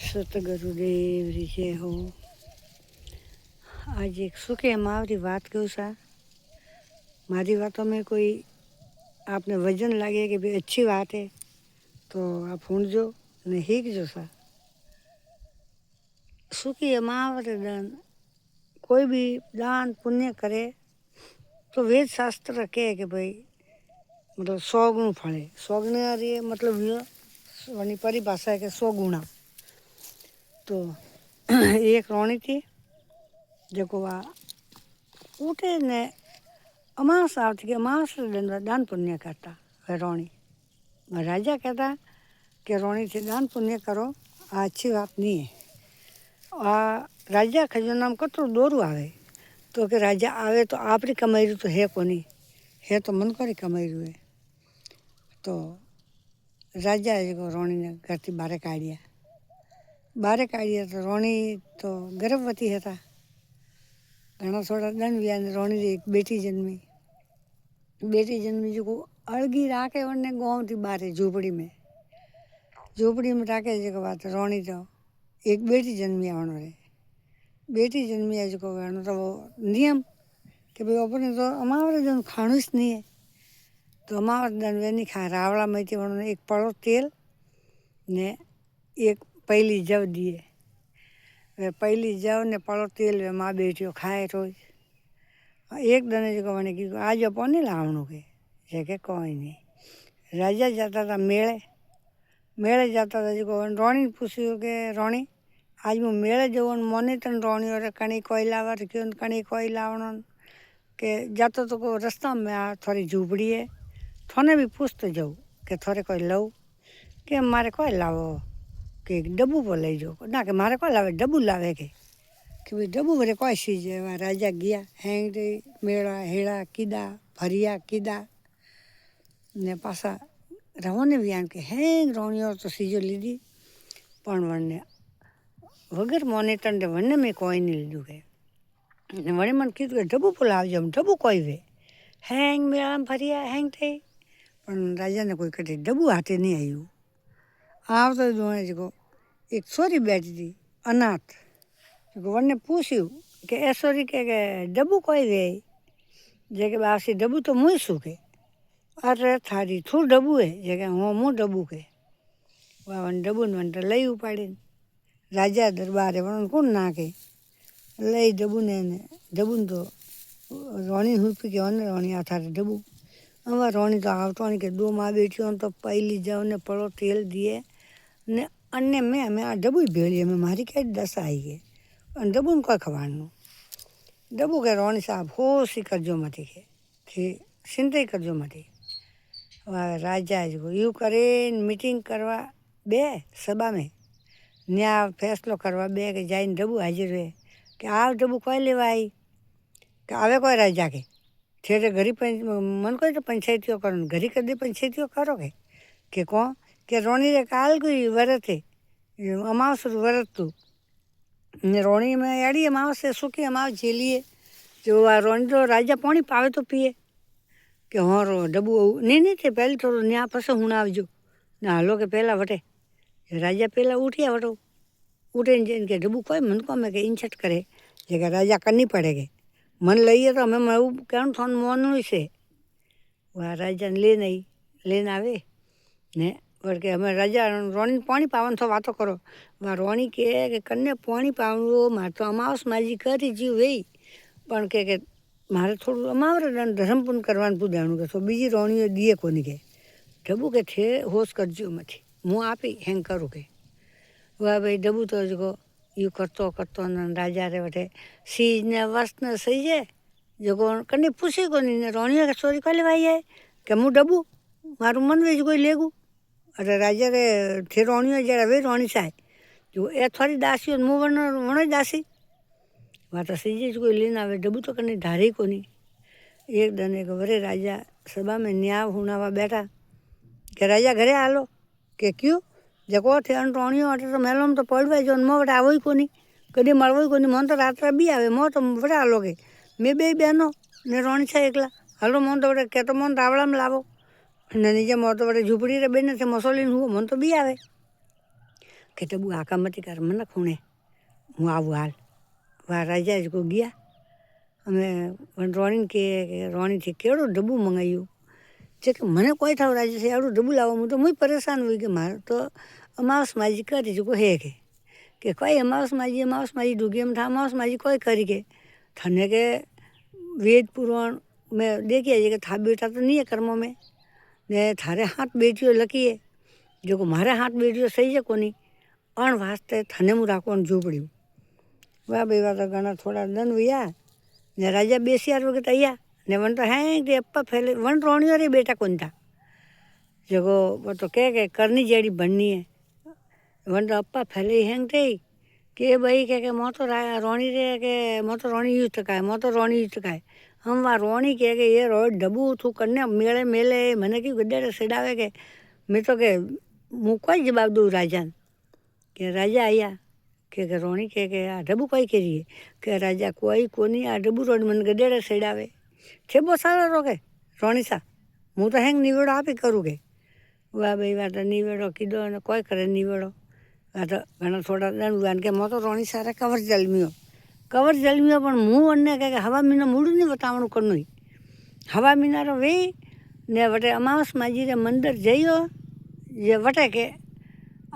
સતગુરુદેવ રી હો। आज एक सुखे मावरी बात कहूँ सा। मारी बातों में कोई आपने वजन लगे कि भाई अच्छी बात है तो आप सुनजो ने हीखजो सा। सुखी मावरे दान कोई भी दान पुण्य करे तो वेद शास्त्र कहे कि भाई मतलब 100 गुण फले। 100 गुण मतलब ये परिभाषा है कि 100 गुणा। तो एक रोणी थी जो उठे ने अमावस आवती कि अमावस दान पुण्य करता है रोणी। राजा कहता कि रोणी से दान पुण्य करो आ अच्छी बात नहीं है। आ राजा खजाना में कतरो दोरू आवे तो कि राजा आवे तो आपरी कमाई तो है कोनी है तो मन को कमाई है। तो राजा जो रोणी ने घर थी बारे काढ़िया। बारे काढ़िया तो रोणी तो गर्भवती था। घना थोड़ा दन भी रोणी की एक बेटी जन्मी। बेटी जन्मी जो अड़गी राखे उन्हें गाँव थी बारे झूपड़ी में राखे जो बात रोणी तो एक बेटी जन्मी आवनो रे। बेटी जन्मी है जो तो वो नियम कि भाई अपने तो अमावरे दिन खाणुस नहीं है तो अमावस दिन वे नहीं खा। रावड़ा में थी उन्होंने एक पड़ो तेल ने एक पहली जव दिए। वे पहली जव ने पड़ो तेल वे माँ बेटियों खाए रोज। एक दिन जो मैंने की आज अपन नहीं लावणु के जगह कोई नहीं। राजा जाता था मेले जाता था जो रोणी पूछ्यो कि रोणी आज मैं मेले जो मोने तन रोणी और कणी कोई लावा क्यों कणी कोई लावणो के जातो तो को रास्ता में आ थोड़ी झूपड़ी है थोने भी पूछते जाऊँ कि थोड़े कोई लऊ कि मारे कोई लावो कि डब्बू पर ले जाओ ना कि मारे कोई लावे डब्बू लावे के भाई डब्बू भरे कोई चीज है। वहाँ राजा गया हैंग मेड़ा हेड़ा कीदा भरिया कीदा ने पासा रवोने भी आन के हैंग रोणी और तो सीजो लीधी पण वने वगर मोने तंडे वने में कोई नहीं लीधु के वणे मन कीधु के डब्बू पर लावजो डब्बू कोई वे हैंग मेड़ा भरिया हैंग थे पण राजा ने कोई कटे डब्बू हाथे नहीं आयु। आव तो दोने जो एक छोरी बैठी थी अनाथ वने पूछ्यू कि ऐसोरी के डब्बू कोई वे जे बासी डब्बू तो मुँह शू के अरे थारी थू डब्बू है जे हाँ मुँह डब्बू के वह वन डब्बू ने वन लई उपाड़ी राजा दरबार वन कौन ना के लई डब्बू ने तो रोणी हुई के वन रोणी आ थारे डब्बू अवा रोणी तो आवतो नहीं के दो माँ बेटियों तो पहली जाओ ने पड़ो तेल दिए ने अन्य में हमें आ डब्बू ही भेड़ी में मारी क्या दस आई है डब्बू ने कोई खवाणु डब्बू के रोणी साहब होश ही करजो मती के चिंता ही करजो मती। वह राजा जो यू करे मीटिंग करवा बे सभा में न्याय फैसलो करवा बे के जाइन डब्बू हाजिर हुए कि आव डब्बू कोई लेवा आई कि आवे कोई राजा के थे घरी मन को तो पंचायतियों करो घरी कर दे पंचायतियों करोगे कि कौन कि रोणी रे काल कोई व्रत है अमावस व्रत तू ने रोणी में अड़ी अमावस से सुखी अमावस झेलिए जो रोणी तो राजा पानी पावे तो पिए कि हाँ रो डब्बू नहीं थे पहले थोड़ा न्या पस हूँ आवजो ना हालो के पहला वटे राजा पहला उठिया वटो उठे के डब्बू कोई मन को मैं इंचट करे जगह राजा करनी पड़ेगी मन लईए तो हमें मैं कहूँ थोड़ा मोन से वह राजा लेन आवे ने पर के हमें राजा रोणी पानी पावन तो बातों करो वहाँ रोणी के कन्ने पानी पावन मारे तो अमावस माजी करी जीव वे पण के मारे थोड़ा अमावरे धर्म पुण्य करवा बुधाणु के तो बीजी रोणी दिए कोनी के डब्बू के थे होश करजो मथी मुँह आपी हैंग करूँ के वह भाई डब्बू तो जो यू करतो राजा रे वटे सीज ने वस्त ने सही है जो कन्ने पूछे कोनी ने रोणी के चोरी कर लेवाई है कि मुँह डब्बू मारू मन वे कोई लेगू अरे राजा रे थे रोणी जरा वे रोणी साहे जो ए थोड़ी दासी और मुँह वनो दासी वहाँ तो सीजे कोई लेना आवे डब्बू तो कन्ने धारी कोनी। एक दिन एक बड़े राजा सभा में न्याय हुणावा बैठा कि राजा घरे आलो कि क्यों जको थे रोणी अटे तो मेलो में तो पड़वा जो मो बटे आवो ही कोनी कभी मळवो ही कोनी मन तो रात बी आवे मो तो बड़े आलो के मैं बे बहनों ने रोणी छे एकला हलो मन तो बड़े के तो मन रावड़ा में लावो ने नीचे मो तो बड़े झूपड़ी रे बेने थे मसोलीन हुआ मन तो बी आवे કે ડબુ આકા મતી કર મને ખૂણે હું આવું હાલ વા રાજા જ ગયા અમે રોણી કે રોણીથી કેવડું ડબ્બુ મંગાવ્યું છે કે મને કોઈ થાવ રાજા છે એવડું ડબ્બુ લાવો હું તો હું પરેશાન હોય કે મારે તો અમાવસ માજી કરી ચૂકો હે કે કોઈ અમાવસ માજી ડૂગી એમ થા અમાવસ માજી કોઈ કરી કે થને કે વેદ પુરાણ મેં દેખ્યા છે કે થા બેટા તો નહીં કર્મો મેં ને થારે 7 બેટીઓ લખીએ જો મારે 7 બેટીઓ સહી છે કોની અણ વાસ્તે થને હું રાખવાનું ઝૂંપડ્યું વાહ ભાઈ વાહ તો ઘણા થોડા દન વયા ને રાજા બેસ્યા વખત અહીંયા ને વન તો હે તે અપ્પા ફેલે વન રોણીઓ રે બેટા કોણ था जगो वो तो कह के करनी जेड़ी बननी है वन तो अप्पा फैले हैंग थे कि भाई कह मो तो रोणी रे के मो तो रोणी युद्ध का है मो तो रोणी युद्ध का है हम वहाँ रोणी कह के ये रोज डबू तू करने मेले मेले मैंने की गड्ढे सिडावे के मैं तो के मुँह कोई जवाब दूँ राजा के राजा आया के रोणी कह के आ डबू कोई करिए के राजा कोई कोनी आ डबू रोड मन गड्ढे सिडावे छे बहुत सारा रोके रोणी सा હું તો હેંગ નિવેડો આપી કરું કે વાહ ભાઈ વાહ તો નિવેડો કીધો અને કોઈ કરે નિવેડો આ તો ઘણા થોડા દંડ કે મો તો રોણી સારા કવર જલમ્યો પણ હું અમને કહે કે હવા મીનો મૂળું નહીં બતાવવાનું કરનું હવા મીનારો વે ને વટે અમાવસ માજી રે મંદિર જઈયો જે વટે કે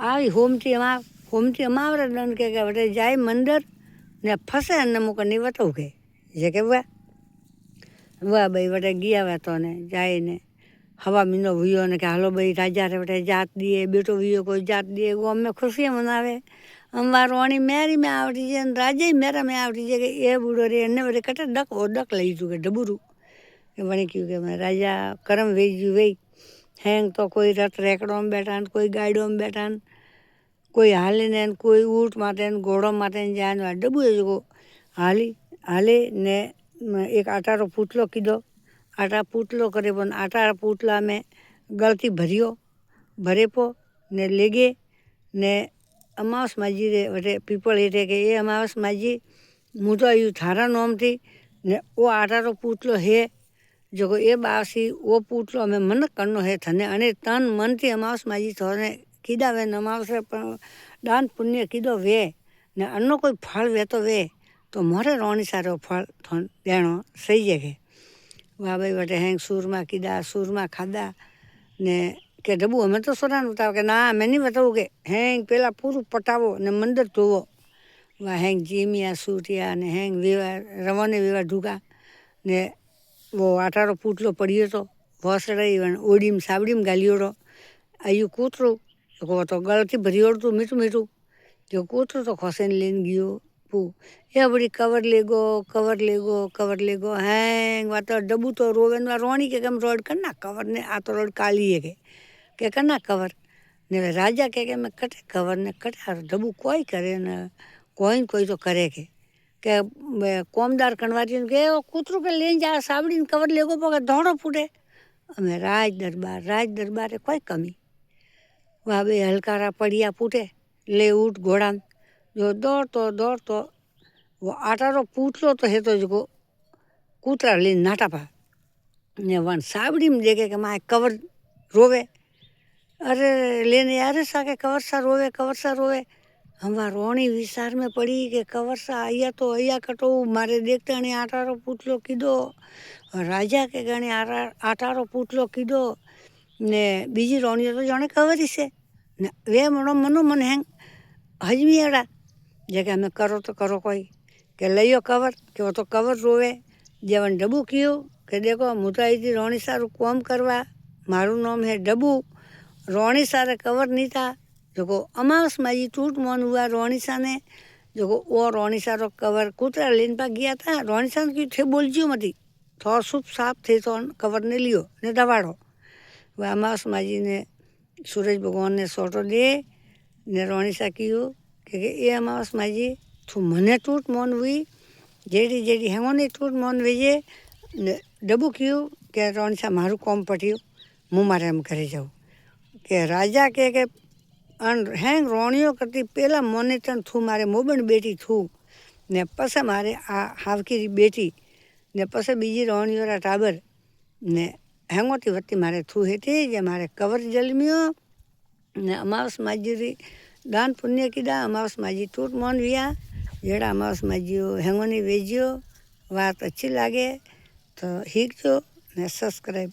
આવી હોમથી અમાવરે દંડ કે વટે જાય મંદિર ને ફસે અને મૂકે નહીં વટવું કે જે કે વાહ ભાઈ વટે ગયા વે તો ને જાય ને हवा मीनो हुई ने कि हालो भाई राजा रे बटे जात दिए बेटो हुई कोई जात दिए वो हमें खुशियाँ मनावे हम वार रोणी मेरी में आवटी है राजा ही मेरा में आवटी है कि ये बूढ़ो रे एने बड़े कटे डक वो डक लई चुके डबूरू के बनी क्यों के मैं राजा करम वेजी वही हैंग तो कोई रथ रेकड़ों में बैठा कोई गाड़ियों में बैठा कोई हाले ने कोई ऊँट माते घोड़ों माते जाए डबू है जो हाले ने एक आटा रो पुतलो कीधो आटा पूटलो करे पण आटा पूटला में गलती भरियो भरे पो ने लेगे ने अमावस माजी रे वटे पीपल हेठे के ये अमावस माजी मुँ तो आयु थारा नोम थी ने वो आटा रो पूटलो है जो ये बासी वो पूटलो हमें मन करनो है थने अने तन मन थी अमावस माजी थोने कीधा वे अमावस दान पुण्य कीधो वे ने अन्नो कोई फल वे तो मोरे रोणी सारो फल थोन देणो सही जगह वाह भाई वटे हैंग सूरमा खादा ने के डबू हमें तो सोना बताओ के ना मैं नहीं बताऊँ के हैंग पहला पूरू पटावो ने मंदिर धोवो वाह हैंग जीमिया सूटिया ने हैंग विवाह रवाने विवाह ढूका ने वो आटारो पूटलो पड़ियो तो भोसड़ी ओडी में साबड़ी में गालियोड़ो आयु कूतरू वो तो गलती भरियोड़ तो मीठू जो कूतरू तो खोसे लेन गयो ये बड़ी कवर ले गो हैंग वा तो डबू तो रोवे रोणी के कम रोड करना कवर ने आ तो रोड काली है के करना कवर ने राजा के मैं कटे कवर ने कटे डबू कोई करे न कोई तो करे के कोमदार कनवारी के कूतरू के लेन जा साबड़ी कवर ले गो पगे दौड़ो फूटे हमें राज दरबार कोई कमी वहाँ भी हलकारा पड़िया फूटे ले उठ घोड़ा जो दौड़तो वो आटारो पूटलो तो है तो जो कूतरा ले नाटा पा ने वन साबड़ी में देखे कि माए कवर रोवे अरे लेने यार साके कवर सा रोवे हम वहाँ रोणी विसार में पड़ी कि कवर सा आया तो आया कटो मारे देखते अने आटारो पूटलो कीधो राजा के गणे आटारो पूटलो कीधो ने बीजी रोणी तो जाने कवर ही से ने वे मनो मन हैंग हजमी अड़ा जे हमें करो तो करो कोई के लियो कवर के वो तो कवर रोवे जेवन डबू कियो के देखो मुँ तो आई थी रोणी सारू काम करवा मारू नाम है डबू रोणी सारे कवर नहीं था जो अमावस माजी टूट मन हुआ रोणी सा ने जो वो रोणी सारो कवर कूतरा लेन पा गया था रोणी सा की थे बोलजियो मती थोड़ा सूप साफ थे तो कवर ने लियो ने दबाड़ो वह अमावस माजी ने सूरज भगवान ने सोटो दे ने रोणी सा कियो कि ये अमावस माजी तू मने टूट मन हुई जेडी हेंगो ने टूट मन हुई ने डबू कियो के रोणी सा मारू कॉम पटियो मुँ मारे एम करे जाऊँ के राजा के हैंग रोणियों करती पहला मोने तन थू मारे मोबन बेटी थू ने पसे मारे आ हावकी बेटी ने पसे बीजी रोणियों रा टाबर ने हेंगोती वत्ती मारे थू हेती जे मारे कवर जलमियो ने अमावस माजी दान पुण्य कीधा अमावस माजी टूट मन विया जेड़ा अमावस माजियो हेंगोनी वेजियो बात अच्छी लागे तो हीकजो ने सब्सक्राइब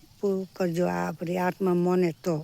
करजो आपरी आत्मा मने तो।